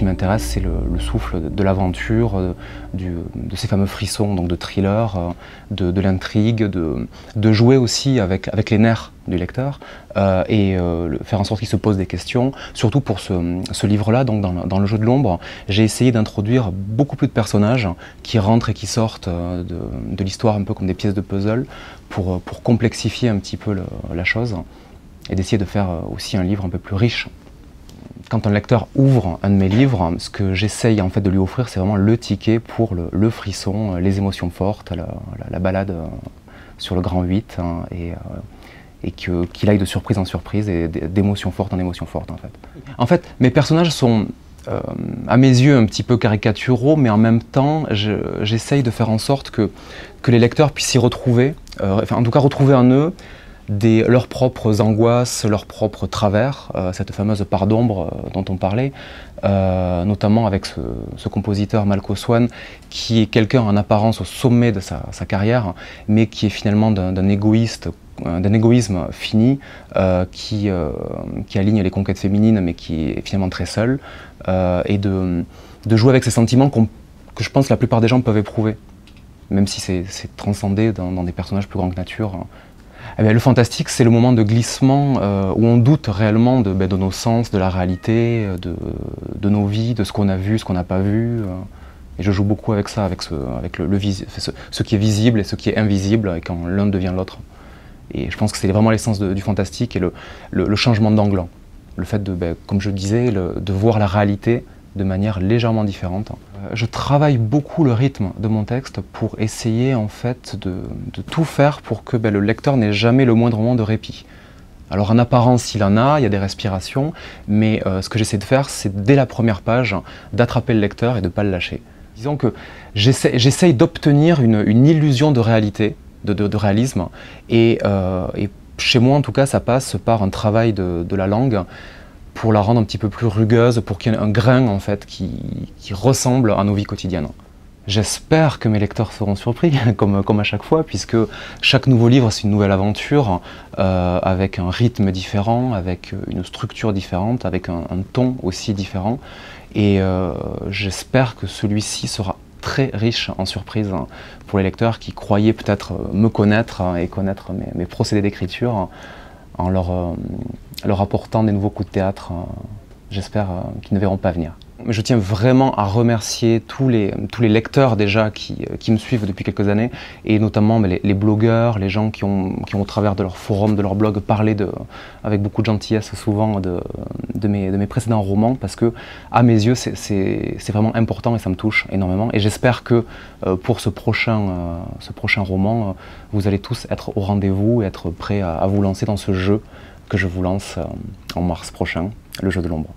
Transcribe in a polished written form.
m'intéresse, c'est le souffle de l'aventure, de ces fameux frissons, donc de thriller, de l'intrigue, de jouer aussi avec les nerfs du lecteur et faire en sorte qu'il se pose des questions. Surtout pour ce livre-là, donc dans Le Jeu de l'ombre, j'ai essayé d'introduire beaucoup plus de personnages qui rentrent et qui sortent de l'histoire, un peu comme des pièces de puzzle, pour complexifier un petit peu la chose et d'essayer de faire aussi un livre un peu plus riche. Quand un lecteur ouvre un de mes livres, ce que j'essaye en fait de lui offrir, c'est vraiment le ticket pour le frisson, les émotions fortes, la balade sur le grand 8, hein, et qu'il aille de surprise en surprise et d'émotion forte en émotion forte en fait. En fait, mes personnages sont à mes yeux un petit peu caricaturaux, mais en même temps, j'essaye de faire en sorte que les lecteurs puissent s'y retrouver, enfin en tout cas retrouver en eux leurs propres angoisses, leurs propres travers, cette fameuse part d'ombre dont on parlait, notamment avec ce compositeur Malko Swan, qui est quelqu'un en apparence au sommet de sa carrière, mais qui est finalement d'un égoïsme fini, qui aligne les conquêtes féminines, mais qui est finalement très seul, et de jouer avec ces sentiments que je pense que la plupart des gens peuvent éprouver, même si c'est transcendé dans des personnages plus grands que nature. Eh bien, le fantastique, c'est le moment de glissement où on doute réellement de nos sens, de la réalité, de nos vies, de ce qu'on a vu, ce qu'on n'a pas vu. Et je joue beaucoup avec ça, avec ce qui est visible et ce qui est invisible, et quand l'un devient l'autre. Et je pense que c'est vraiment l'essence du fantastique et le changement d'angle. Le fait comme je disais, de voir la réalité de manière légèrement différente. Je travaille beaucoup le rythme de mon texte pour essayer en fait de tout faire pour que le lecteur n'ait jamais le moindre moment de répit. Alors en apparence il en a, il y a des respirations, mais ce que j'essaie de faire, c'est dès la première page d'attraper le lecteur et de ne pas le lâcher. Disons que j'essaye d'obtenir une illusion de réalité, de réalisme, et chez moi en tout cas ça passe par un travail de la langue, pour la rendre un petit peu plus rugueuse, pour qu'il y ait un grain en fait qui ressemble à nos vies quotidiennes. J'espère que mes lecteurs seront surpris, comme à chaque fois, puisque chaque nouveau livre c'est une nouvelle aventure, avec un rythme différent, avec une structure différente, avec un ton aussi différent. Et j'espère que celui-ci sera très riche en surprises pour les lecteurs qui croyaient peut-être me connaître et connaître mes procédés d'écriture, en leur apportant des nouveaux coups de théâtre, j'espère, qu'ils ne verront pas venir. Je tiens vraiment à remercier tous les lecteurs déjà qui me suivent depuis quelques années, et notamment les blogueurs, les gens qui ont au travers de leur forum, de leur blog, parlé avec beaucoup de gentillesse souvent de mes précédents romans, parce que à mes yeux c'est vraiment important et ça me touche énormément. Et j'espère que pour ce prochain roman, vous allez tous être au rendez-vous et être prêts à vous lancer dans ce jeu que je vous lance en mars prochain, Le Jeu de l'ombre.